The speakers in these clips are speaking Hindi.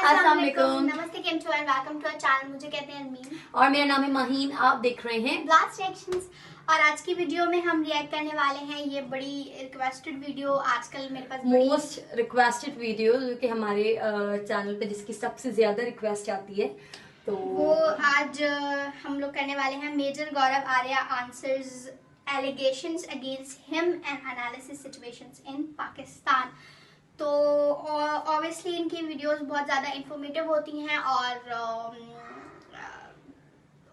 अस्सलाम वालेकुम। नमस्ते, केम छो and welcome to our channel. मुझे कहते हैं अरमीन और मेरा नाम है माहीन। आप देख रहे हैं ब्लास्ट रिएक्शंस। और आज की वीडियो में हम रिएक्ट करने वाले हैं, ये बड़ी रिक्वेस्टेड वीडियो। आजकल मेरे पास मोस्ट रिक्वेस्टेड वीडियो जो कि हमारे चैनल पे जिसकी सबसे ज्यादा रिक्वेस्ट आती है, तो वो आज हम लोग करने वाले हैं। Major Gaurav Arya answers allegations against him and analysis situations in Pakistan. तो ऑब्वियसली इनकी वीडियोस बहुत ज़्यादा इंफॉर्मेटिव होती हैं और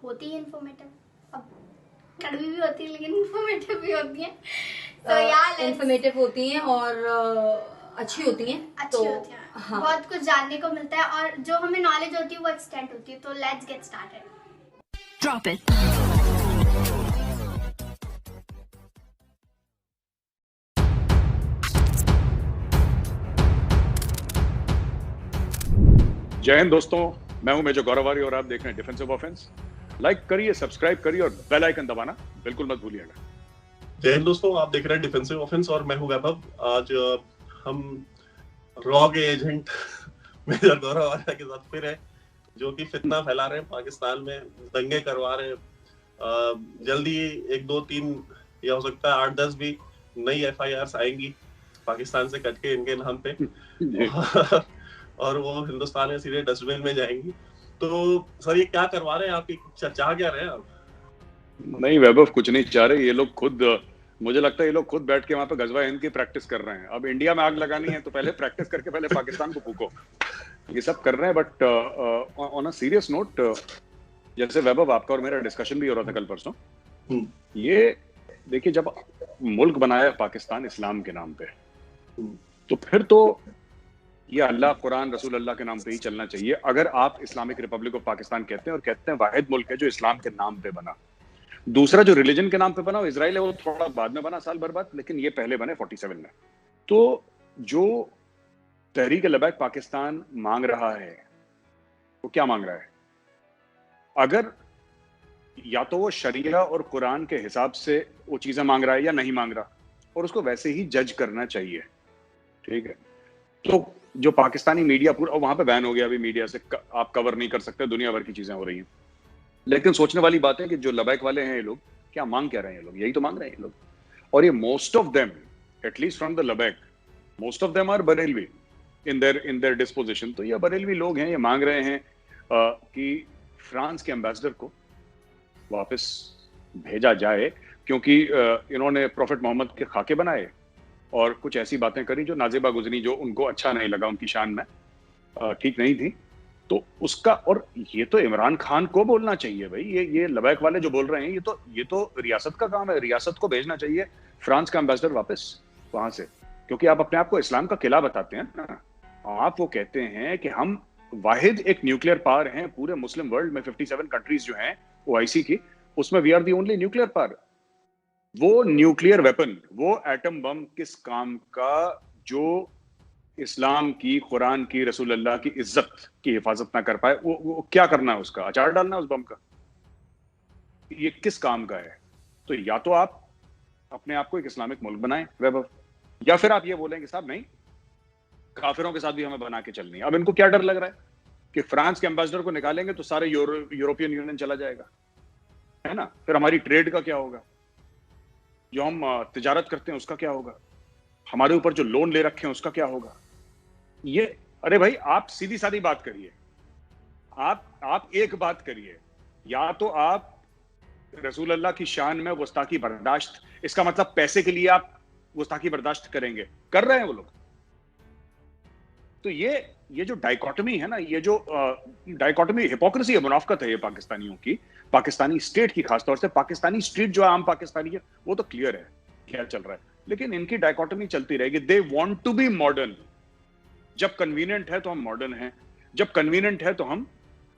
होती है इंफॉर्मेटिव, अब कड़वी भी होती है लेकिन इंफॉर्मेटिव भी होती हैं। तो यार इंफॉर्मेटिव होती हैं और अच्छी होती हैं, अच्छी होती हैं। हाँ, बहुत कुछ जानने को मिलता है और जो हमें नॉलेज होती है वो एक्सटेंड होती है। तो let's get started. Drop it. जय हिंद दोस्तों, मैं हूं मेजर गौरव आर्य और आप देख रहे हैं डिफेंसिव ऑफेंस। लाइक करिए, सब्सक्राइब करिए और बेल आइकन दबाना बिल्कुल मत भूलिएगा। जय हिंद दोस्तों, आप देख रहे हैं डिफेंसिव ऑफेंस और मैं हूं वैभव। आज हम रॉ के एजेंट मेजर गौरव आर्य के साथ फिर है, जो कि फितना फैला रहे हैं पाकिस्तान में, दंगे करवा रहे हैं। जल्दी 1 2 3 या हो सकता है 8 10 भी नई FIRs आएंगी पाकिस्तान से कट के इनके नाम पे और वो हिंदुस्तान में सीधे डस्टबिन में जाएंगी। तो सर, ये क्या करवा रहे हैं? आपकी चाह क्या रहे हैं आप? नहीं वैभव, कुछ नहीं चाह रहे। ये लोग खुद, मुझे लगता है ये लोग खुद बैठ के वहां पे गजवा हिंद की प्रैक्टिस कर रहे हैं। अब इंडिया में आग लगानी है तो पहले प्रैक्टिस करके पहले पाकिस्तान को फूको। ये सब कर रहे हैं। But on a serious note, जैसे वैभव आपका और मेरा डिस्कशन भी हो रहा था कल परसों, ये देखिए, जब मुल्क बनाया पाकिस्तान इस्लाम के नाम पे, तो फिर तो ये अल्लाह, कुरान, रसूल अल्लाह के नाम पे ही चलना चाहिए। अगर आप इस्लामिक रिपब्लिक ऑफ पाकिस्तान कहते हैं और कहते हैं वाहिद मुल्क है जो इस्लाम के नाम पे बना। दूसरा जो रिलीजन के नाम पे बना वो इजराइल है, वो थोड़ा बाद में बना, साल भर बाद, लेकिन ये पहले बने 47 में। तो जो तहरीक लबैक पाकिस्तान मांग रहा है, वो क्या मांग रहा है? अगर या तो वो शरिया और कुरान के हिसाब से वो चीजें मांग रहा है या नहीं मांग रहा, और उसको वैसे ही जज करना चाहिए, ठीक है। तो जो पाकिस्तानी मीडिया पूरा वहां पे बैन हो गया, अभी मीडिया से आप कवर नहीं कर सकते, दुनिया भर की चीजें हो रही हैं। लेकिन सोचने वाली बात है कि जो लबैक वाले हैं ये लोग क्या मांग क्या रहे हैं? ये लोग यही तो मांग रहे हैं ये लोग। और ये most of them, at least from the Labbaik, most of them are Barelvi in their disposition. तो ये बरेलवी लोग हैं। ये मांग रहे हैं कि फ्रांस के एम्बेसडर को वापस भेजा जाए, क्योंकि इन्होंने प्रॉफिट मोहम्मद के खाके बनाए और कुछ ऐसी बातें करी जो नाजिबा गुजरी, जो उनको अच्छा नहीं लगा, उनकी शान में ठीक नहीं थी। तो उसका, और ये तो इमरान खान को बोलना चाहिए भाई। ये लबैक वाले जो बोल रहे हैं, ये तो रियासत का काम है। रियासत को भेजना चाहिए फ्रांस का एम्बेसडर वापस वहां से, क्योंकि आप अपने आप को इस्लाम का किला बताते हैं ना। आप वो कहते हैं कि हम वाहिद एक न्यूक्लियर पावर हैं पूरे मुस्लिम वर्ल्ड में। 57 कंट्रीज जो हैं OIC की, उसमें we are the only nuclear power. वो न्यूक्लियर वेपन, वो एटम बम किस काम का, जो इस्लाम की, कुरान की, रसूल अल्लाह की इज्जत की हिफाजत ना कर पाए? वो क्या करना है? उसका अचार डालना है उस बम का? ये किस काम का है? तो या तो आप अपने आप को एक इस्लामिक मुल्क बनाएं वैभव, या फिर आप ये बोलेंगे साहब नहीं, काफिरों के साथ भी हमें बना के चलनी है। अब इनको क्या डर लग रहा है कि फ्रांस के एम्बेसडर को निकालेंगे तो सारे यूरोपियन यूनियन चला जाएगा, है ना? फिर हमारी ट्रेड का क्या होगा? जो हम तिजारत करते हैं उसका क्या होगा? हमारे ऊपर जो लोन ले रखे हैं उसका क्या होगा? ये, अरे भाई, आप सीधी सादी बात करिए। आप एक बात करिए, या तो आप रसूल अल्लाह की शान में गुस्ताखी बर्दाश्त, इसका मतलब पैसे के लिए आप गुस्ताखी बर्दाश्त करेंगे, कर रहे हैं वो लोग। तो ये जो डाइकोटमी है ना, ये जो डाइकोटमी, हिपोक्रेसी है, मुनाफकत है ये पाकिस्तानियों की, पाकिस्तानी स्टेट की, खासतौर से पाकिस्तानी स्टेट जो आम पाकिस्तानी है, वो तो क्लियर है क्या चल रहा है। लेकिन इनकी डाइकोटमी चलती रहेगी। They want to be modern. जब कन्वीनियंट है तो हम मॉडर्न हैं, जब कन्वीनियंट है तो हम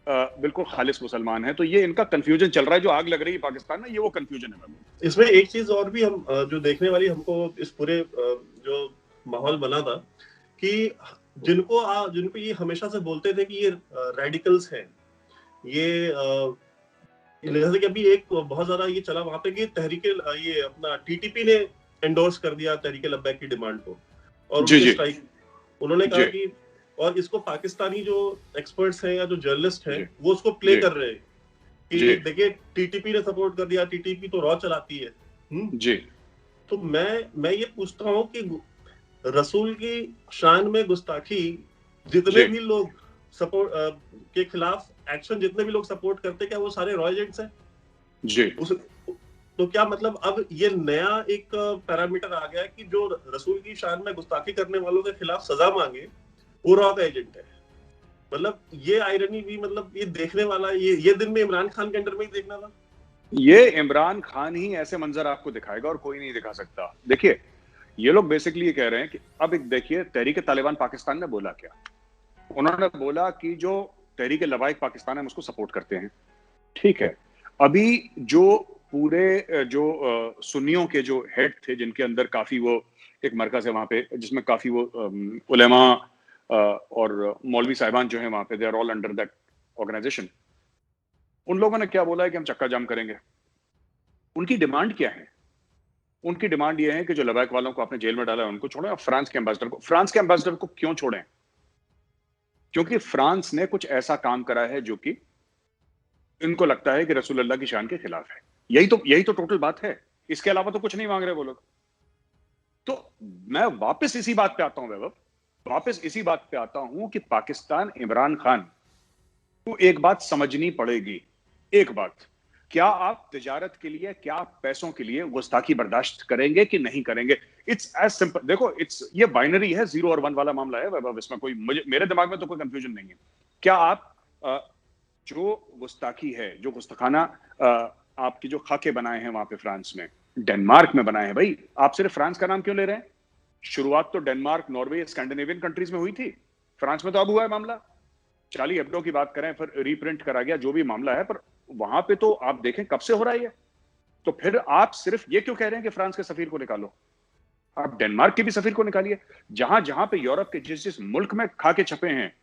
बिल्कुल खालिस मुसलमान हैं। तो ये इनका कंफ्यूजन चल रहा है, जो आग लग रही है पाकिस्तान में, ये वो कंफ्यूजन है। इसमें एक चीज और भी हम जो देखने वाली हमको इस पूरे जो माहौल बना था, कि जिनको ये हमेशा से बोलते थे कि ये रेडिकल्स हैं, ये जैसे कि अभी एक बहुत ज्यादा ये चला वहां पे कि ये अपना TTP ने एंडोर्स कर दिया तहरीक लब्बैक की डिमांड को, और जी, जी। उन्होंने कहा कि और इसको पाकिस्तानी जो एक्सपर्ट्स हैं या जो जर्नलिस्ट हैं जी, वो उसको प्ले जी, कर रहे हैं कि जी, देखिए टीटीपी ने सपोर्ट कर दिया, टीटीपी तो रॉ चलाती है। जी, तो मैं ये पूछता हूँ कि रसूल की शान में गुस्ताखी जितने जी, भी लोग सपोर्ट के खिलाफ एक्शन जितने भी लोग सपोर्ट करते, क्या वो सारे रॉ एजेंट्स हैं? जी। उस तो क्या मतलब अब ये नया एक पैरामीटर आ गया कि जो रसूल की शान में गुस्ताखी करने वालों के खिलाफ सजा मांगे वो रॉ का एजेंट है। मतलब ये आयरनी भी, मतलब ये देखने वाला, ये दिन में इमरान खान के अंडर में ही देखना था। ये इमरान खान ही ऐसे मंजर आपको दिखाएगा और कोई नहीं दिखा सकता। देखिए, ये लोग बेसिकली ये कह रहे हैं कि अब एक देखिए, तहरीक तालिबान पाकिस्तान ने बोला क्या? उन्होंने बोला कि जो तहरीक लवाइक पाकिस्तान है हम उसको सपोर्ट करते हैं। ठीक है, अभी जो पूरे सुन्नियों के जो हेड थे, जिनके अंदर काफी वो एक मरकज है वहां पे, जिसमें काफी वो उलेमा और मौलवी साहिबान जो है वहां पे, they are all under that organisation. उन लोगों ने क्या बोला है कि हम चक्का जाम करेंगे। उनकी डिमांड क्या है? उनकी डिमांड ये है कि जो लवाइक वालों को आपने जेल में डाला है उनको छोड़ें, और फ्रांस के एम्बेसडर को क्यों छोड़ें? क्योंकि फ्रांस ने कुछ ऐसा काम करा है जो कि इनको लगता है कि रसूल अल्लाह की शान के खिलाफ है। यही तो टोटल बात है। इसके अलावा तो कुछ नहीं मांग रहे वो लोग। तो मैं वापस इसी बात पे आता हूं वैभव, वापस इसी बात पे आता हूं कि पाकिस्तान, इमरान खान को एक बात समझनी पड़ेगी। एक बात, क्या आप तिजारत के लिए, क्या आप पैसों के लिए गुस्ताखी बर्दाश्त करेंगे कि नहीं करेंगे? It's as simple. देखो, ये बाइनरी है, 0 और 1 वाला मामला है वैभव। इसमें कोई मेरे दिमाग में तो कोई कंफ्यूजन नहीं है। क्या आप जो गुस्ताखी है, जो गुस्ताखाना आपकी जो खाके बनाए हैं वहां पे फ्रांस में, डेनमार्क में बनाए हैं, भाई आप सिर्फ फ्रांस का नाम क्यों ले रहे हैं? शुरुआत तो डेनमार्क, नॉर्वे, स्कैंडिनेवियन कंट्रीज में हुई थी। फ्रांस में तो अब हुआ है मामला। चार्ली हेब्डो की बात करें, फिर रीप्रिंट करा गया, जो भी मामला है, पर वहां पे तो आप देखें कब से हो रहा है ये। तो फिर आप सिर्फ ये क्यों कह रहे हैं कि फ्रांस के सफीर को निकालो? आप डेनमार्क के भी सफीर को निकालिए। जहां जहां पे यूरोप के जिस जिस मुल्क में खाके छपे हैं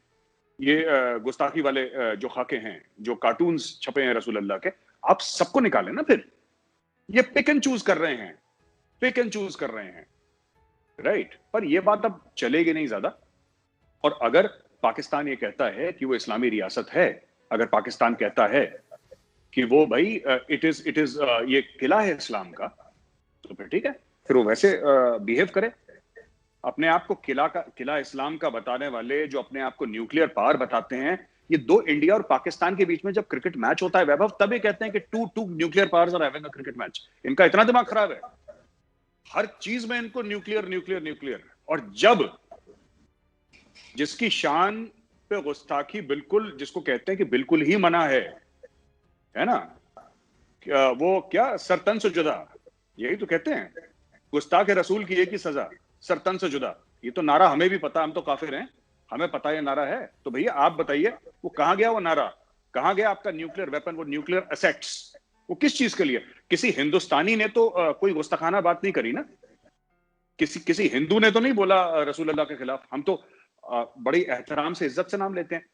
ये गुस्ताखी वाले जो खाके हैं, जो कार्टून्स छपे हैं रसूल अल्लाह के, आप सबको निकालें ना। फिर ये पिक एंड चूज कर रहे हैं, पिक एंड चूज कर रहे हैं, राइट? पर ये बात अब चलेगी नहीं ज्यादा। और अगर पाकिस्तान ये कहता है कि वो इस्लामी रियासत है, अगर पाकिस्तान कहता है कि वो भाई इट इज ये किला है इस्लाम का, तो फिर ठीक है, फिर वो वैसे बिहेव करे। अपने आप को किला इस्लाम का बताने वाले, जो अपने आप को न्यूक्लियर पावर बताते हैं, ये दो इंडिया और पाकिस्तान के बीच में जब क्रिकेट मैच होता है वैभव, तब ये कहते हैं कि two nuclear powers are having a cricket match. इनका इतना दिमाग खराब है, हर चीज में इनको न्यूक्लियर न्यूक्लियर न्यूक्लियर। और जब जिसकी शान पे गुस्ताखी बिल्कुल, जिसको कहते हैं कि बिल्कुल ही मना है ना, वो क्या, सरतन से जुदा, यही तो कहते हैं, गुस्ताख रसूल की एक ही सजा, सरतन से जुदा। ये तो नारा हमें भी पता, हम तो काफिर हैं, हमें पता ये नारा है। तो भैया आप बताइए, वो कहां गया? वो नारा कहां गया? आपका न्यूक्लियर वेपन, वो न्यूक्लियर एसेट्स, वो किस चीज के लिए? किसी हिंदुस्तानी ने तो कोई गुस्ताखाना बात नहीं करी ना। किसी हिंदू ने तो नहीं बोला रसूल अल्लाह के खिलाफ। हम तो बड़ी एहतराम से, इज्जत से नाम लेते हैं।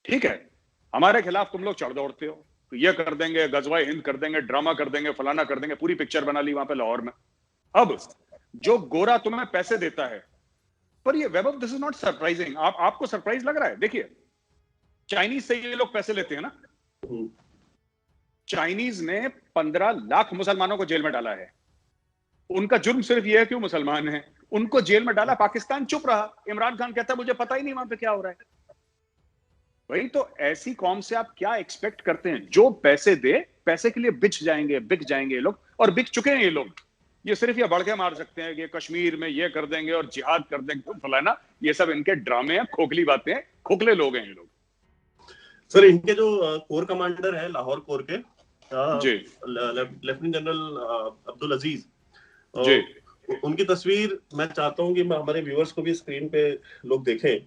ठीक है, हमारे खिलाफ तुम लोग चढ़ दौड़ते हो, तो ये कर देंगे, गजवा हिंद कर देंगे, ड्रामा कर देंगे, फलाना कर देंगे, पूरी पिक्चर बना ली वहां पे लाहौर में। अब जो गोरा तुम्हें पैसे देता है, पर ये वैभव, दिस इज नॉट सरप्राइजिंग। आपको सरप्राइज लग रहा है? देखिए, चाइनीज से ये लोग पैसे लेते हैं ना। चाइनीज ने 15 लाख मुसलमानों को जेल में डाला है। उनका जुर्म सिर्फ ये है कि वो मुसलमान है, उनको जेल में डाला। पाकिस्तान चुप रहा। इमरान खान कहता है मुझे पता ही नहीं वहां पे क्या हो रहा है। वही तो, ऐसी कौम से आप क्या एक्सपेक्ट करते हैं? जो पैसे दे, पैसे के लिए बिक जाएंगे ये लोग, और बिक चुके हैं ये लोग। ये सिर्फ ये बढ़ के मार सकते हैं कि कश्मीर में ये कर देंगे और जिहाद कर देंगे फलाना, ये सब इनके ड्रामे हैं, खोखली बातें हैं, खोखले लोग हैं ये लोग। सर, इनके जो कोर कमांडर है लाहौर कोर के, जी, लेफ्टिनेंट जनरल अब्दुल अजीज जी, उनकी तस्वीर मैं चाहता हूं कि हमारे व्यूअर्स को भी स्क्रीन पे लोग देखें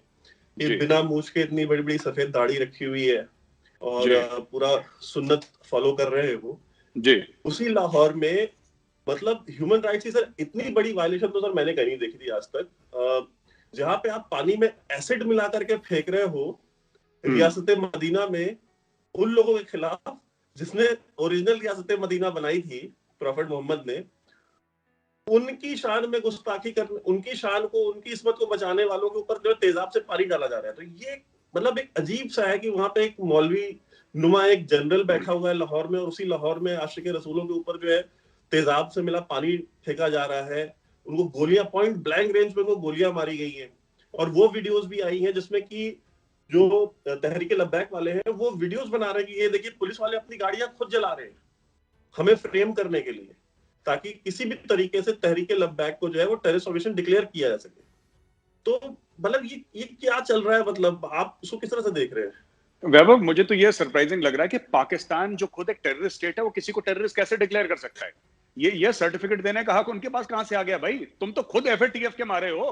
कि बिना मूछ के इतनी बड़ी बड़ी सफेद दाढ़ी रखी हुई है और पूरा सुन्नत फॉलो कर रहे हैं वो जी। उसी लाहौर में। मतलब ह्यूमन राइट्स की सर इतनी बड़ी वायलेशन तो सर मैंने कहीं देखी थी आज तक, जहां पे आप पानी में एसिड मिला करके फेंक रहे हो रियासत मदीना में उन लोगों के खिलाफ जिसने ओरिजिनल रियासत मदीना बनाई थी प्रॉफेट मोहम्मद ने। उनकी शान में गुस्ताखी करने, उनकी शान को, उनकी इस्मत को बचाने वालों के ऊपर जो तेजाब से पानी डाला जा रहा है। तो ये मतलब एक अजीब सा है कि वहां पे एक मौलवी नुमा एक जनरल बैठा हुआ है लाहौर में, और उसी लाहौर में आशिक रसूलों के ऊपर जो है तेजाब से मिला पानी फेंका जा रहा है। उनको गोलियां, पॉइंट ब्लैंक रेंज पे उनको गोलियां मारी गई हैं। और वो वीडियोस भी आई हैं जिसमें कि जो तहरीक लब्बैक वाले हैं वो वीडियोस बना रहे हैं कि ये देखिए पुलिस वाले अपनी गाड़ियां खुद जला रहे हैं हमें फ्रेम करने के लिए, ताकि किसी भी तरीके से तहरीक लब्बैक को जो है वो टेररिस्ट ऑर्गेनाइजेशन डिक्लेयर किया जा सके। तो मतलब ये क्या चल रहा है, मतलब आप उसको किस तरह से देख रहे हैं? वैभव, मुझे तो ये सरप्राइजिंग लग रहा है कि पाकिस्तान जो खुद एक टेररिस्ट स्टेट है वो किसी को टेररिस्ट कैसे डिक्लेयर कर सकता है? ये सर्टिफिकेट देने का हक उनके पास कहां से आ गया भाई? तुम तो खुद एफएटीएफ के मारे हो।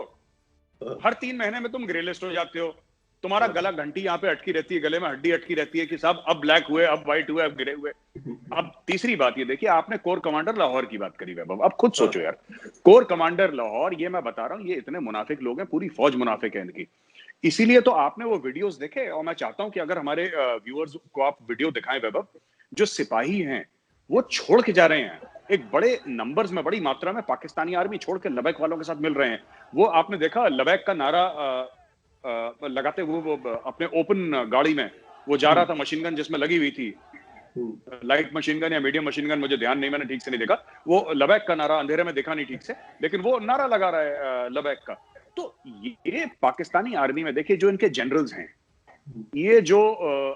हर 3 महीने में तुम ग्रे लिस्ट हो जाते हो। तुम्हारा गला घंटी यहाँ पे अटकी रहती है, गले में हड्डी अटकी रहती है कि साहब अब ब्लैक हुए, अब व्हाइट हुए, अब ग्रे हुए। अब तीसरी बात ये देखिए, आपने कोर कमांडर लाहौर की बात करी वैभव, अब खुद सोचो यार, कोर कमांडर लाहौर, ये मैं बता रहा हूँ, ये इतने मुनाफिक लोग हैं, पूरी फौज मुनाफिक है इनकी। इसीलिए तो आपने वो वीडियोस देखे, और मैं चाहता हूं कि अगर हमारे व्यूअर्स को आप वीडियो दिखाएं वैभव, जो सिपाही हैं वो छोड़ के जा रहे हैं एक बड़े नंबर्स में, बड़ी मात्रा में पाकिस्तानी आर्मी छोड़ के लबैक वालों के साथ मिल रहे हैं। वो आपने देखा लबैक का नारा लगाते हुए वो अपने ओपन गाड़ी में वो जा रहा था, मशीन गन जिसमें लगी हुई थी, लाइट मशीन गन या मीडियम मशीन गन, मुझे ध्यान नहीं, मैंने ठीक से नहीं देखा, वो लबैक का नारा, अंधेरे में देखा नहीं ठीक से, लेकिन वो नारा लगा रहा है लबैक का। तो ये पाकिस्तानी आर्मी में देखिए जो इनके जनरल्स हैं, ये जो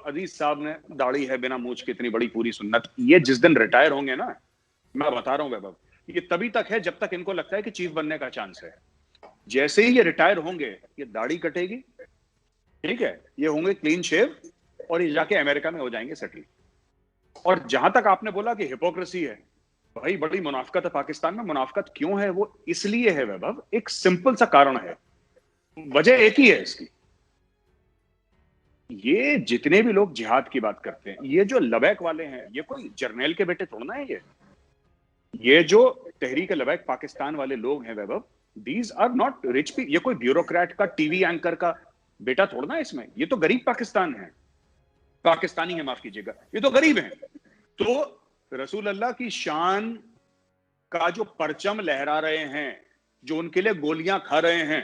अजीज साहब ने दाढ़ी है बिना मूछ की, इतनी बड़ी पूरी सुन्नत, ये जिस दिन रिटायर होंगे ना, मैं बता रहा हूं वैभव, ये तभी तक है जब तक इनको लगता है कि चीफ बनने का चांस है। जैसे ही ये रिटायर होंगे, ये दाढ़ी कटेगी, ठीक है, ये होंगे क्लीन शेव, और ये जाके अमेरिका में हो जाएंगे सेटल। और जहां तक आपने बोला कि हिपोक्रेसी है, भाई बड़ी मुनाफिकत है पाकिस्तान में। मुनाफिकत क्यों है? वो इसलिए है वैभव, एक सिंपल सा कारण है, वजह एक ही है इसकी। ये जितने भी लोग जिहाद की बात करते हैं, ये जो लबैक वाले हैं, ये कोई जर्नैल के बेटे थोड़ा ना है। ये जो तहरीक लबैक पाकिस्तान वाले लोग हैं Vaibhav, these are not rich people. ये कोई ब्यूरोक्रेट का, टीवी एंकर का बेटा थोड़ा ना इसमें, ये तो गरीब पाकिस्तान है, पाकिस्तानी है, माफ कीजिएगा, ये तो गरीब हैं। तो रसूल अल्लाह की शान का जो परचम लहरा रहे हैं, जो उनके लिए गोलियां खा रहे हैं,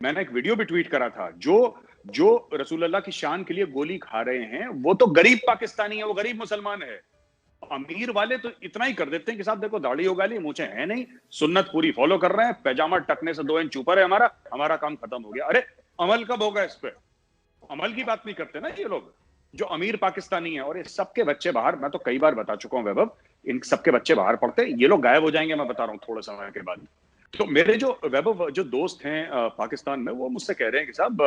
मैंने एक वीडियो भी ट्वीट करा था, जो रसूल अल्लाह की शान के लिए गोली खा रहे हैं, वो तो गरीब पाकिस्तानी है, वो गरीब मुसलमान है। अमीर वाले तो इतना ही कर देते हैं कि साहब देखो दाढ़ी होगा ली, मूछे है नहीं, सुन्नत पूरी फॉलो कर रहे हैं, पैजामा टकने से 2 इंच ऊपर है हमारा काम खत्म हो गया। अरे अमल कब होगा इस पे? अमल की बात नहीं करते ना ये लोग, जो अमीर पाकिस्तानी है। और ये सबके बच्चे बाहर, मैं तो कई बार बता चुका हूं वैभव, इन सबके बच्चे बाहर पढ़ते, ये लोग गायब हो जाएंगे, मैं बता रहा हूं थोड़े समय के बाद। तो मेरे जो वैभव जो दोस्त हैं पाकिस्तान में, वो मुझसे कह रहे हैं कि साहब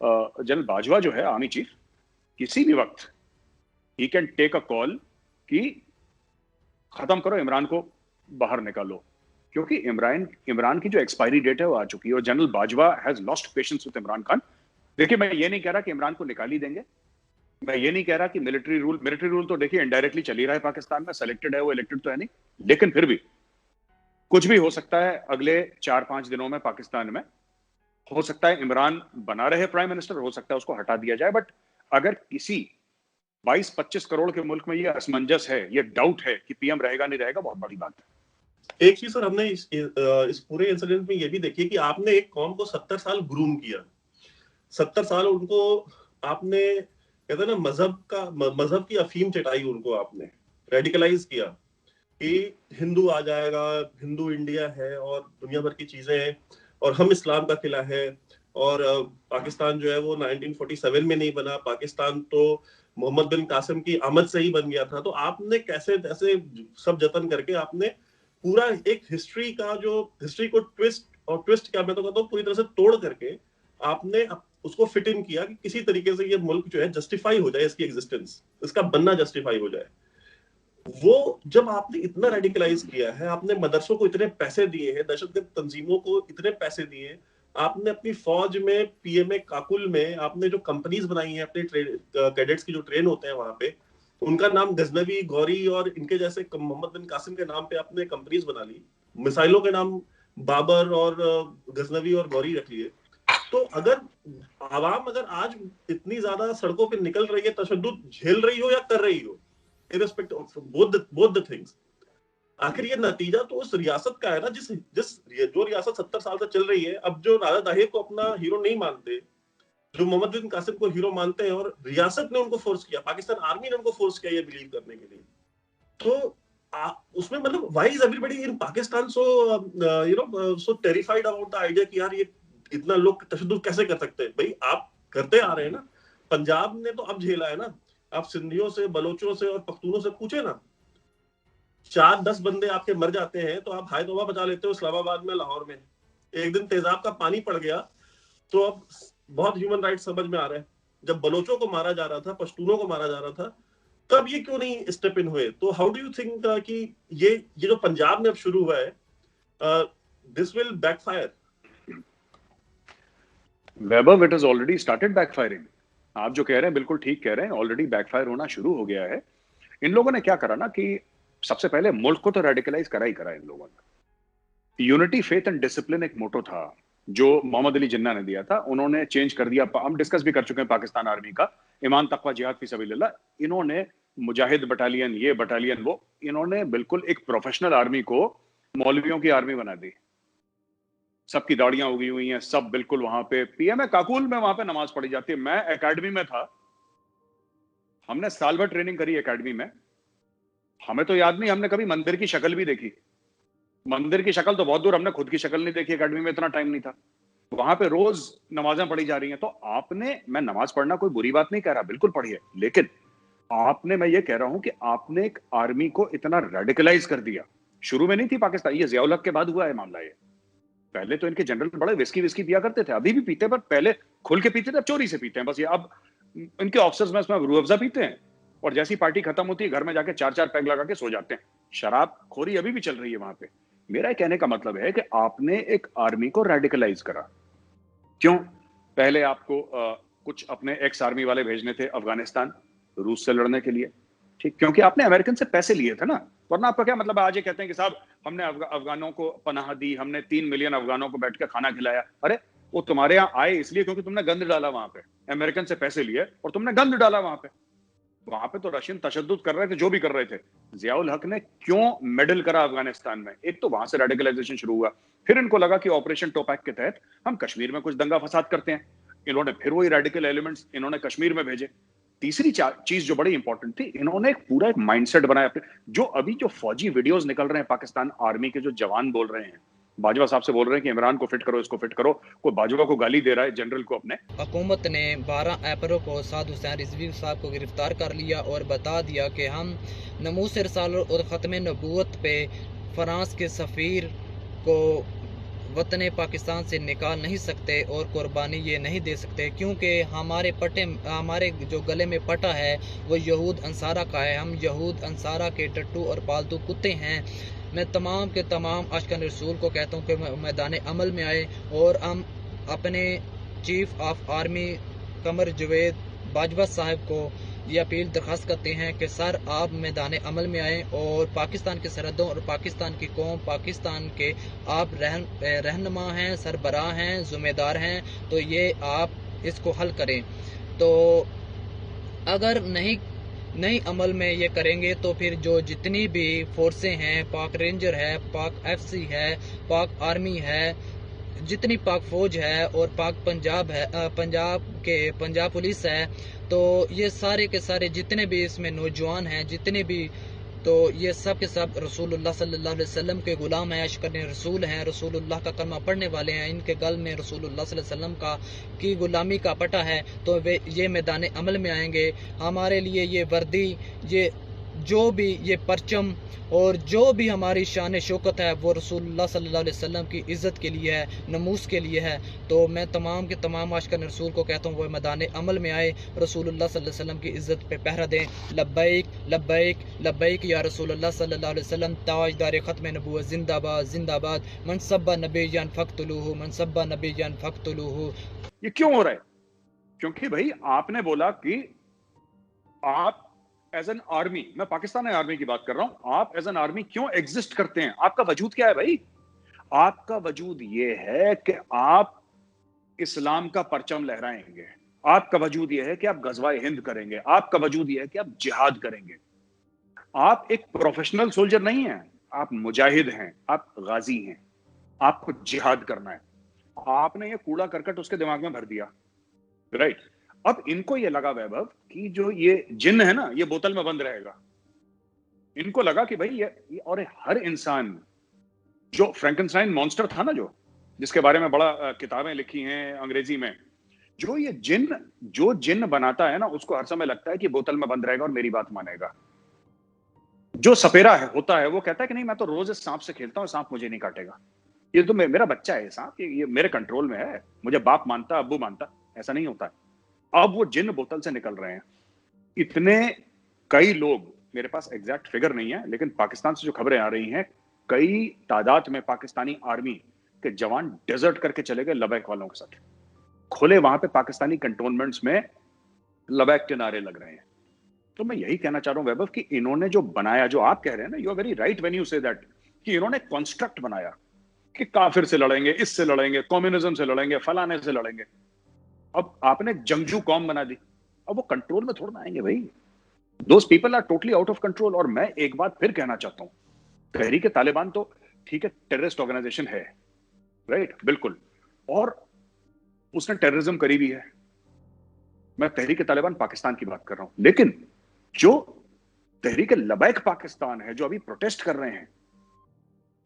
जनरल बाजवा जो है आर्मी चीफ, किसी भी वक्त he can take a call कि खत्म करो, इमरान को बाहर निकालो, क्योंकि इमरान की जो एक्सपायरी डेट है वो आ चुकी है। और general Bajwa has lost patience with Imran Khan. देखिए, मैं ये नहीं कह रहा कि इमरान को निकाल ही देंगे, मैं ये नहीं कह रहा कि मिलिट्री रूल तो देखिए इनडायरेक्टली चल ही रहा है पाकिस्तान में, सेलेक्टेड है वो, इलेक्टेड तो है नहीं, लेकिन फिर भी कुछ भी हो सकता है अगले 4-5 दिनों में पाकिस्तान में। हो सकता है इमरान बना रहे प्राइम मिनिस्टर, हो सकता है उसको हटा दिया जाए। बट अगर किसी 22-25 करोड़ के मुल्क में ये असमंजस है, ये डाउट है कि पीएम रहेगा नहीं रहेगा, बहुत बड़ी बात है। एक चीज सर, हमने इस पूरे इंसिडेंट में ये भी देखी कि आपने एक कौम को 70 साल ग्रूम किया, 70 साल उनको आपने, कहते हैं ना, मजहब की अफीम चटाई, उनको आपने रेडिकलाइज किया कि हिंदू आ जाएगा, हिंदू इंडिया है और दुनिया भर की चीजें हैं, और हम इस्लाम का किला है, और पाकिस्तान जो है वो 1947 में नहीं बना, पाकिस्तान तो मोहम्मद बिन कासिम की आमद से ही बन गया था। तो आपने कैसे ऐसे सब जतन करके आपने पूरा एक हिस्ट्री को ट्विस्ट क्या, मैं तो कहता हूँ पूरी तरह से तोड़ करके आपने उसको फिट इन किया कि किसी तरीके से ये मुल्क जो है जस्टिफाई हो जाए, इसकी एग्जिस्टेंस, इसका बनना जस्टिफाई हो जाए। वो जब आपने इतना रेडिकलाइज किया है, आपने मदरसों को इतने पैसे दिए हैं, दहशतगर्द तंजीमों को इतने पैसे दिए हैं, आपने अपनी फौज में, पीएमए काकुल में आपने जो कंपनीज बनाई हैं अपने कैडेट्स की जो ट्रेन होते हैं वहां पे, उनका नाम गजनवी, गौरी और इनके जैसे मोहम्मद बिन कासिम के नाम पे आपने कंपनीज बना ली, मिसाइलों के नाम बाबर और गजनवी और गौरी रख लिए। तो अगर आवाम अगर आज इतनी ज्यादा सड़कों पे निकल रही है, तशद्दुद झेल रही हो या कर रही हो, irrespective of both the things, आखिर ये नतीजा तो उस रियासत का है ना, जो रियासत 70 साल से चल रही है। अब जो राजा दाहिर को अपना हीरो नहीं मानते, जो मोहम्मद बिन कासिम को हीरो मानते हैं, और रियासत ने उनको फोर्स किया, पाकिस्तान आर्मी ने उनको फोर्स किया ये बिलीव करने के लिए, तो उसमें मतलब why is everybody in Pakistan so so terrified about the idea कि यार ये इतना लोग तशद्दुद कैसे कर सकते हैं। भाई आप करते आ रहे हैं ना, पंजाब ने तो अब झेला है ना, आप सिंधियों से, बलोचों से और पख्तूनों से पूछे ना, 4-10 बंदे आपके मर जाते हैं तो आप हाय तौबा बचा लेते हो इस्लामाबाद में, लाहौर में। एक दिन तेजाब का पानी पड़ गया तो अब बहुत ह्यूमन राइट्स समझ में आ रहे हैं। जब बलोचों को मारा जा रहा था, पश्तूनों को मारा जा रहा था, तब ये क्यों नहीं स्टेप इन हुए? तो हाउ डू यू थिंक कि ये जो पंजाब में अब शुरू हुआ है, this will backfire? Vaibhav, it is already started backfiring. आप जो कह रहे हैं बिल्कुल ठीक कह रहे हैं, ऑलरेडी बैकफायर होना शुरू हो गया है। इन लोगों ने क्या करा ना कि सबसे पहले मुल्क को तो रेडिकलाइज करा ही करा इन लोगों ने। यूनिटी, फेथ एंड डिसिप्लिन एक मोटो था जो मोहम्मद अली जिन्ना ने दिया था, उन्होंने चेंज कर दिया। हम डिस्कस भी कर चुके हैं पाकिस्तान आर्मी का, ईमान तकवा जिहाद फी सबीलिल्लाह। इन्होंने मुजाहिद बटालियन, ये बटालियन वो, इन्होंने बिल्कुल एक प्रोफेशनल आर्मी को मौलवियों की आर्मी बना दी। सबकी दाढ़ियां उगी हुई हैं, सब बिल्कुल वहां पे पीएमए काकुल में वहां पे नमाज पढ़ी जाती है। मैं एकेडमी में था, हमने साल भर ट्रेनिंग करी एकेडमी में। हमें तो याद नहीं हमने कभी मंदिर की शक्ल भी देखी। मंदिर की शक्ल तो बहुत दूर, हमने खुद की शक्ल नहीं देखी, एकेडमी में इतना टाइम नहीं था। वहां पे रोज नमाजें पढ़ी जा रही हैं। तो आपने, मैं नमाज पढ़ना कोई बुरी बात नहीं कह रहा, बिल्कुल पढ़िए, लेकिन आपने, मैं ये कह रहा हूं कि आपने एक आर्मी को इतना रेडिकलाइज कर दिया। शुरू में नहीं थी पाकिस्तान, ये जियाउल हक के बाद हुआ है मामला ये। पहले तो इनके जनरल बड़े विस्की पिया करते थे, अभी भी पीते, पर पहले खुल के पीते थे, अब चोरी से पीते हैं बस। ये अब इनके ऑफिसर्स में इसमें रूह अफ़ज़ा पीते हैं, और जैसी पार्टी खत्म होती है घर में जाके 4-4 पैग लगा के सो जाते हैं। शराब खोरी अभी भी चल रही है वहां पे। मेरा कहने का मतलब है कि आपने एक आर्मी को रेडिकलाइज करा। क्यों? पहले आपको कुछ अपने एक्स आर्मी वाले भेजने थे अफगानिस्तान, रूस से लड़ने के लिए, ठीक, क्योंकि आपने अमेरिकन से पैसे लिए थे ना। वरना आपका क्या मतलब? आज ये कहते हैं कि साहब हमने अफगानों को पनाह दी, हमने 3 मिलियन अफगानों को बैठ के खाना खिलाया। अरे वो तुम्हारे यहाँ आए इसलिए क्योंकि तुमने गंद डाला वहां पे, अमेरिकन से पैसे लिए और तुमने गंद डाला वहां पे। वहां पे तो रशियन तशद्दुद कर रहे थे, जो भी कर रहे थे। जियाउल हक ने क्यों मेडल करा अफगानिस्तान में? एक तो वहां से रेडिकलाइजेशन शुरू हुआ, फिर इनको लगा कि ऑपरेशन टोपैक के तहत हम कश्मीर में कुछ दंगा फसाद करते हैं। इन्होंने फिर वही रेडिकल एलिमेंट्स इन्होंने कश्मीर में भेजे। तीसरी चीज जो बड़ी इंपॉर्टेंट थी, इन्होंने एक पूरा एक माइंडसेट बनाया अपने। जो अभी जो फौजी वीडियोस निकल रहे हैं पाकिस्तान आर्मी के, जो जवान बोल रहे हैं, बाजवा साहब से बोल रहे हैं कि इमरान को फिट करो, इसको फिट करो, कोई बाजवा को गाली दे रहा है, जनरल को अपने। हुकूमत ने 12 अप्रैल को साद हुसैन रिजवी साहब को गिरफ्तार कर लिया और बता दिया कि हम नमूस रिसालत और ख़त्म नबूवत पे फ्रांस के सफ़ीर को वतन पाकिस्तान से निकाल नहीं सकते और कुर्बानी ये नहीं दे सकते, क्योंकि हमारे जो गले में पटा है वो यहूद अंसारा का है। हम यहूद अंसारा के टट्टू और पालतू कुत्ते हैं। मैं तमाम के तमाम आशिकान रसूल को कहता हूँ कि मैदान अमल में आए और हम अपने चीफ ऑफ आर्मी कमर जवेद बाजवा साहब को ये अपील दरख्वास्त करते हैं कि सर आप मैदान अमल में आए और पाकिस्तान की सरहदों और पाकिस्तान की कौम, पाकिस्तान के आप रहनुमा हैं, सरबराह हैं, ज़िम्मेदार हैं, तो ये आप इसको हल करें। तो अगर नहीं अमल में ये करेंगे तो फिर जो जितनी भी फोर्सें हैं, पाक रेंजर है, पाक FC है, पाक आर्मी है, जितनी पाक फौज है और पाक पंजाब है, पंजाब पुलिस है, तो ये सारे के सारे जितने भी इसमें नौजवान हैं, जितने भी, तो ये सब के सब रसूलुल्लाह सल्लल्लाहु अलैहि वसल्लम के गुलाम हैं, अशकन रसूल हैं, रसूलुल्लाह का कलमा पढ़ने वाले हैं। इनके गल में रसूलुल्लाह सल्लल्लाहु अलैहि वसल्लम का की गुलामी का पटा है, तो वे ये मैदान अमल में आएंगे। हमारे लिए ये वर्दी, ये जो भी ये परचम और जो भी हमारी शान शौकत है वो रसूलुल्लाह सल्लल्लाहु अलैहि वसल्लम की इज़्ज़त के लिए है, नमूस के लिए है। तो मैं तमाम के तमाम आशिकान रसूल को कहता हूँ वो मैदान अमल में आए, रसूलुल्लाह सल्लल्लाहु अलैहि वसल्लम की इज़्ज़त पे पहरा दें। लब्बैक लब्बैक लब्बैक या रसूलुल्लाह सल्लल्लाहु अलैहि वसल्लम, ताजदार ख़त्म नबूवत जिंदाबाद जिंदाबाद, मन सब्बा नबिय्यन फक़्तुलूहु, मन सब्बा नबिय्यन फक़्तुलूहु। ये क्यों हो रहा है? क्योंकि भाई आपने बोला कि आप एज एन आर्मी, मैं पाकिस्तान आर्मी की बात कर रहा हूं, आप एज एन आर्मी क्यों एग्जिस्ट करते हैं? आपका वजूद क्या है भाई? आपका वजूद ये है कि आप इस्लाम का परचम लहराएंगे, आपका वजूद ये है कि आप गज़वाए हिंद करेंगे, आपका वजूद ये है कि आप जिहाद करेंगे। आप एक प्रोफेशनल सोल्जर नहीं है। आप मुजाहिद हैं, आप गाजी हैं, आपको जिहाद करना है, आपने ये कूड़ा करकट उसके दिमाग में भर दिया, राइट। अब इनको ये लगा वैभव कि जो ये जिन है ना, ये बोतल में बंद रहेगा। इनको लगा कि भाई ये और हर इंसान, जो फ्रैंकनस्टाइन मॉन्स्टर था ना, जिसके बारे में बड़ा किताबें लिखी हैं अंग्रेजी में, जो जिन बनाता है ना, उसको हर समय लगता है कि बोतल में बंद रहेगा और मेरी बात मानेगा। जो सपेरा होता है वो कहता है कि नहीं, मैं तो रोज इस सांप से खेलता हूँ, सांप मुझे नहीं काटेगा, ये तो मेरा बच्चा है सांप, ये मेरे कंट्रोल में है, मुझे बाप मानता, अब्बू मानता। ऐसा नहीं होता है। अब वो जिन बोतल से निकल रहे हैं। इतने कई लोग, मेरे पास एग्जैक्ट फिगर नहीं है, लेकिन पाकिस्तान से जो खबरें आ रही हैं, कई तादाद में पाकिस्तानी आर्मी के जवान डेजर्ट करके चले गए लबैक वालों के साथ। खुले वहां पे पाकिस्तानी कंटोनमेंट्स में लबैक के नारे लग रहे हैं। तो मैं यही कहना चाह रहा हूं वैभव कि इन्होंने जो बनाया, जो आप कह रहे हैं ना, you are very right when you say that, कि इन्होंने कॉन्स्ट्रक्ट बनाया कि काफिर से लड़ेंगे, इससे लड़ेंगे, कम्युनिज्म से लड़ेंगे, फलाने से लड़ेंगे। अब आपने जंगजू कौम बना दी, अब वो कंट्रोल में थोड़ा ना आएंगे भाई। Those people are totally out of control. और मैं एक बात फिर कहना चाहता हूं, तहरीक तालिबान तो ठीक है, टेररिस्ट ऑर्गेनाइजेशन है, राइट, बिल्कुल, और उसने टेररिज्म करी भी है। मैं तहरीक तालिबान पाकिस्तान की बात कर रहा हूं, लेकिन जो तहरीक लबैक पाकिस्तान है, जो अभी प्रोटेस्ट कर रहे हैं,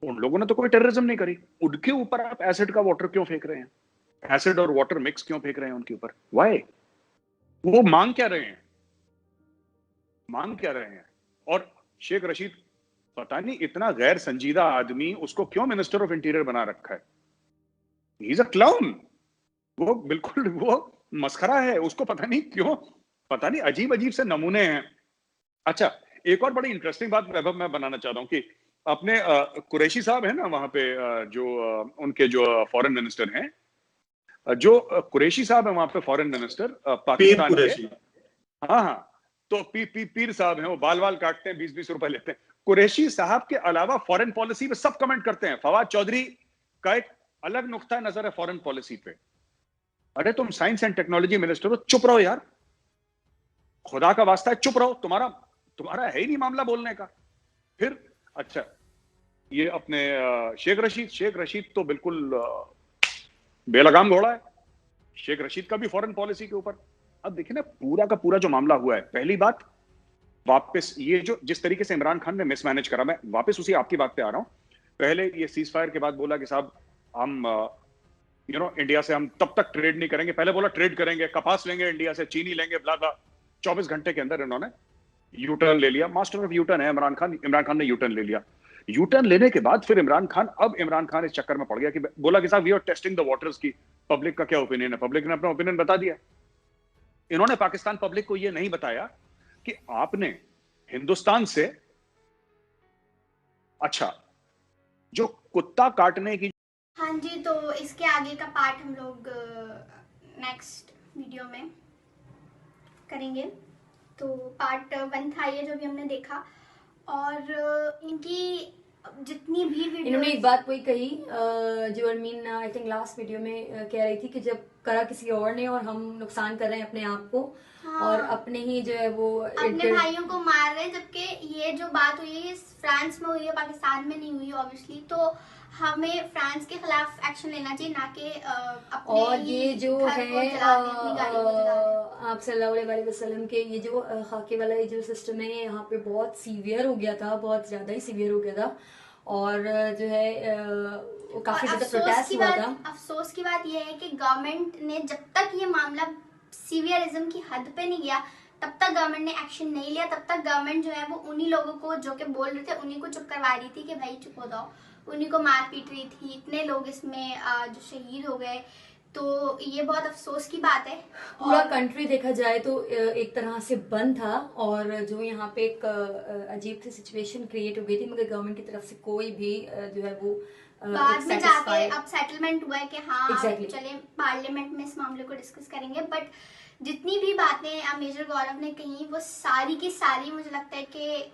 उन लोगों ने तो कोई टेररिज्म नहीं करी। उनके ऊपर आप एसिड का वाटर क्यों फेंक रहे हैं? एसिड और वाटर मिक्स क्यों फेंक रहे हैं उनके ऊपर? वाई? वो मांग क्या रहे हैं? मांग क्या रहे हैं? और शेख रशीद, पता नहीं इतना गैर संजीदा आदमी, उसको क्यों मिनिस्टर ऑफ इंटीरियर बना रखा है? He is a clown. वो बिल्कुल वो मस्खरा है। उसको पता नहीं क्यों, पता नहीं अजीब अजीब से नमूने हैं। अच्छा, एक और बड़ी इंटरेस्टिंग बात वैभव मैं बनाना चाहता हूं कि अपने कुरैशी साहब है ना वहां पे, उनके जो फॉरेन मिनिस्टर हैं, जो कुरैशी साहब है वहां पे फॉरेन मिनिस्टर पाकिस्तान के। हाँ हाँ, तो पीर साहब हैं, वो बाल बाल काटते हैं, 20-20 रुपए लेते हैं। कुरैशी साहब के अलावा फॉरेन पॉलिसी पे सब कमेंट करते हैं। फवाद चौधरी का एक अलग नुक्ता नजर है फॉरेन पॉलिसी पे। अरे तुम साइंस एंड टेक्नोलॉजी मिनिस्टर हो, चुप रहो यार, खुदा का वास्ता है चुप रहो। तुम्हारा है ही नहीं मामला बोलने का। फिर अच्छा, ये अपने शेख रशीद तो बिल्कुल बेलगाम घोड़ा है। शेख रशीद का भी फॉरेन पॉलिसी के ऊपर। अब देखिए ना, पूरा का पूरा जो मामला हुआ है, पहली बात, वापस ये जो जिस तरीके से इमरान खान ने मिसमैनेज करा, मैं वापस उसी आपकी बात पे आ रहा हूं। पहले ये सीज फायर के बाद बोला कि साहब हम इंडिया से हम तब तक ट्रेड नहीं करेंगे। पहले बोला ट्रेड करेंगे, कपास लेंगे इंडिया से, चीनी लेंगे, ब्ला ब्ला। 24 घंटे के अंदर इन्होंने यू टर्न ले लिया। मास्टर ऑफ यू टर्न है इमरान खान ने यू टर्न ले लिया। यू टर्न लेने के बाद फिर इमरान खान इस चक्कर में पड़ गया कि बोला कि साहब we are testing the waters की पब्लिक का क्या ओपिनियन है। पब्लिक ने अपना ओपिनियन बता दिया। इन्होंने पाकिस्तान पब्लिक को यह नहीं बताया कि आपने हिंदुस्तान से, अच्छा, जो कुत्ता काटने की। हाँ जी, तो इसके आगे का पार्ट हम लोग नेक्स्ट वीडियो में करेंगे। तो पार्ट 1 था ये जो भी हमने देखा। और इनकी जितनी भी वीडियो, इन्होंने एक बात वही कही जो अरमीन आई थिंक लास्ट वीडियो में कह रही थी कि जब करा किसी और ने और हम नुकसान कर रहे हैं अपने आप को। हाँ, और अपने ही जो है वो अपने भाइयों को मार रहे हैं। जबकि ये जो बात हुई है फ्रांस में हुई है, पाकिस्तान में नहीं हुई ऑब्वियसली। तो हमें फ्रांस के खिलाफ एक्शन लेना चाहिए, ना कि अपने। और ये जो है आप सल्लल्लाहु अलैहि वसल्लम के ये जो खाके वाला ये जो सिस्टम है, यहाँ पे बहुत सीवियर हो गया था, बहुत ज्यादा ही सीवियर हो गया था। और जो है काफी ज्यादा प्रोटेस्ट हुआ था। अफसोस की बात यह है कि गवर्नमेंट ने जब तक ये मामला सीवियरिज्म की हद पे नहीं गया, तब तक गवर्नमेंट ने एक्शन नहीं लिया। तब तक गवर्नमेंट जो है वो उन्हीं लोगों को जो कि बोल रहे थे उन्हीं को चुप करवा रही थी कि भाई चुप हो जाओ, उन्हीं को मार पीट रही थी। इतने लोग इसमें जो शहीद हो गए, तो ये बहुत अफसोस की बात है। पूरा कंट्री देखा जाए तो एक तरह से बंद था, और जो यहाँ पे एक अजीब सी सिचुएशन क्रिएट हो गई थी, मगर गवर्नमेंट की तरफ से कोई भी जो है वो बाद में जाके अब सेटलमेंट हुआ है कि हाँ exactly. चले पार्लियामेंट में इस मामले को डिस्कस करेंगे। बट जितनी भी बातें मेजर गौरव ने कही, वो सारी की सारी मुझे लगता है कि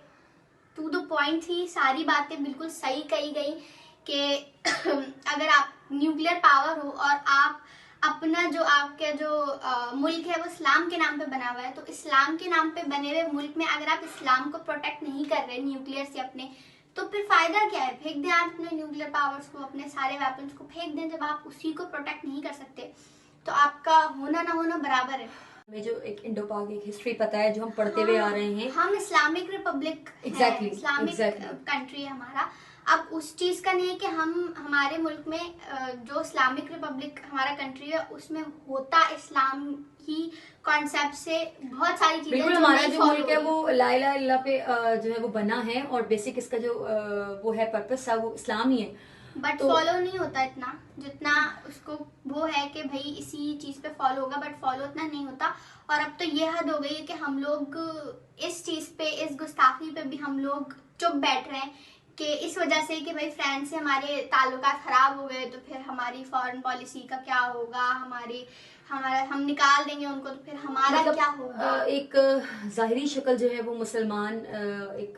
टू द पॉइंट थी। सारी बातें बिल्कुल सही कही गई कि अगर आप न्यूक्लियर पावर हो और आप अपना जो आपका जो मुल्क है वो इस्लाम के नाम पे बना हुआ है, तो इस्लाम के नाम पे बने हुए मुल्क में अगर आप इस्लाम को प्रोटेक्ट नहीं कर रहे न्यूक्लियर से अपने, तो फिर फायदा क्या है? फेंक दें आप अपने न्यूक्लियर पावर्स को, अपने सारे वेपन्स को फेंक दें। जब आप उसी को प्रोटेक्ट नहीं कर सकते तो आपका होना ना होना बराबर है। हमें जो एक इंडो पाक एक हिस्ट्री पता है, जो हम पढ़ते हुए आ रहे हैं। हम Islamic Republic Exactly, Islamic exactly. Country है हमारा। अब उस चीज का नहीं है कि हम हमारे मुल्क में जो इस्लामिक रिपब्लिक हमारा कंट्री है उसमें होता इस्लाम की कॉन्सेप्ट से बहुत सारी चीजें बिल्कुल, जो हमारा नहीं जो follow मुल्क है हुई। वो ला इलाहा इल्लल्लाह पे जो है वो बना है, और बेसिक इसका जो वो है पर्पस है वो इस्लाम ही है। बट तो- फॉलो नहीं होता इतना जितना उसको वो है कि भाई इसी चीज पे फॉलो होगा, बट फॉलो इतना नहीं होता। और अब तो ये हद हो गई है कि हम लोग इस चीज पे, इस गुस्ताखी पे भी हम लोग चुप बैठ रहे हैं कि इस वजह से कि भाई फ्रांस से हमारे ताल्लुकात खराब हो गए तो फिर हमारी फॉरेन पॉलिसी का क्या होगा, हमारा हम निकाल देंगे उनको तो फिर हमारा मतलब, क्या होगा। एक जाहिरी शक्ल जो है वो मुसलमान एक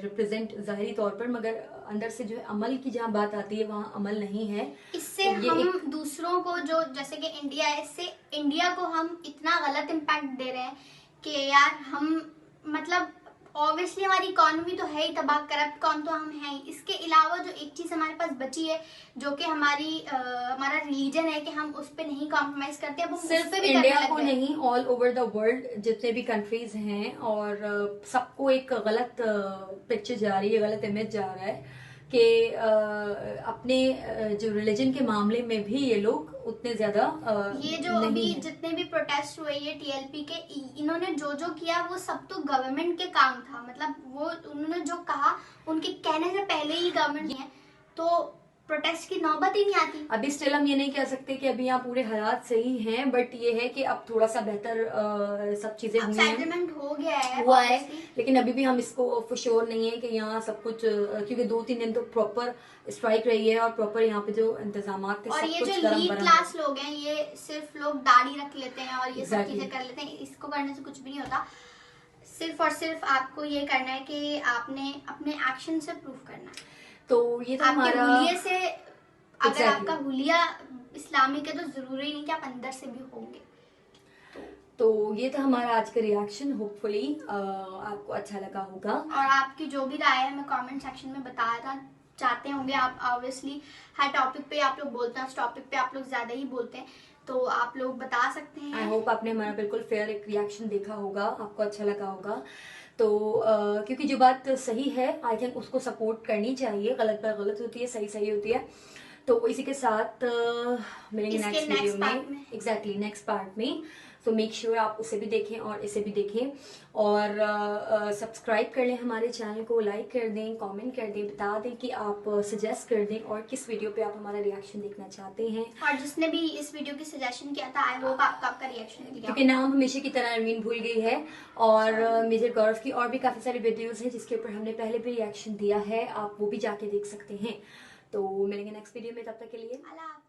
रिप्रेजेंट जाहिरी तौर पर, मगर अंदर से जो है अमल की जहाँ बात आती है वहाँ अमल नहीं है। इससे तो ये हम दूसरों को, जो जैसे कि इंडिया है, इससे इंडिया को हम इतना गलत इम्पैक्ट दे रहे हैं कि यार हम मतलब ऑब्वियसली हमारी इकोनॉमी तो है ही तबाह, करप्ट कौन तो हम हैं ही। इसके अलावा जो एक चीज हमारे पास बची है जो कि हमारा रिलीजन है कि हम उस पे नहीं कॉम्प्रोमाइज करते, अब हम उस सिर्फ पे भी इंडिया करने को लग गए। नहीं, ऑल ओवर द वर्ल्ड जितने भी कंट्रीज हैं, और सबको एक गलत पिक्चर जा रही है, गलत इमेज जा रहा है कि अपने जो रिलीजन के मामले में भी ये लोग उतने ज्यादा ये जो नहीं अभी हैं। जितने भी प्रोटेस्ट हुए ये टीएलपी के, इन्होंने जो जो किया वो सब तो गवर्नमेंट के काम था। मतलब वो उन्होंने जो कहा उनके कहने से पहले ही गवर्नमेंट है, तो प्रोटेस्ट की नौबत ही नहीं आती। अभी स्टिल हम ये नहीं कह सकते कि अभी यहाँ पूरे हालात सही हैं, बट ये है कि अब थोड़ा सा बेहतर सब चीजें अब हुई हैं, सेटलमेंट हो गया है हुआ है, obviously। लेकिन अभी भी हम इसको फॉर श्योर नहीं है कि यहाँ सब कुछ क्योंकि 2-3 दिन तो प्रॉपर स्ट्राइक रही है और प्रॉपर यहाँ पे जो इंतजाम थे और सब ये कुछ जो गरम लीड गरम क्लास लोग हैं ये सिर्फ लोग दाढ़ी रख लेते हैं और ये सब Exactly. चीजें कर लेते हैं। इसको करने से कुछ भी नहीं होता। सिर्फ और सिर्फ आपको ये करना है कि आपने अपने एक्शन से प्रूव करना है। तो ये तो आपके हमारा हुलिये से, अगर Exactly. आपका हुलिया इस्लामिक है तो जरूरी नहीं कि आप अंदर से भी होंगे। तो ये था हमारा आज का रिएक्शन। होपफुली आपको अच्छा लगा होगा। और आपकी जो भी राय है हमें कमेंट सेक्शन में बताना चाहते होंगे आप। ऑब्वियसली हर टॉपिक पे आप लोग बोलते हैं, उस टॉपिक पे आप लोग ज्यादा ही बोलते हैं, तो आप लोग बता सकते हैं। आई होप आपने हमारा बिल्कुल फेयर एक रिएक्शन देखा होगा, आपको अच्छा लगा होगा। तो क्योंकि जो बात सही है आई थिंक उसको सपोर्ट करनी चाहिए, गलत पर गलत होती है, सही सही होती है। तो इसी के साथ मिलेंगे इसके नेक्स्ट next वीडियो part में। में। एग्जैक्टली नेक्स्ट पार्ट में। तो मेक श्योर आप उसे भी देखें और इसे भी देखें, और सब्सक्राइब कर लें हमारे चैनल को, लाइक कर दें, कमेंट कर दें, बता दें कि आप सजेस्ट कर दें और किस वीडियो पे आप हमारा रिएक्शन देखना चाहते हैं। और जिसने भी इस वीडियो की सजेशन किया था आई होप आपका रिएक्शन दिया। क्योंकि नाम हमेशा की तरह अरमीन भूल गई है, और मेजर गौरव की और भी काफ़ी सारी वीडियोस हैं जिसके ऊपर हमने पहले भी रिएक्शन दिया है, आप वो भी जाके देख सकते हैं। तो मिलेंगे नेक्स्ट वीडियो में, तब तक के लिए अल्लाह हाफ़िज़।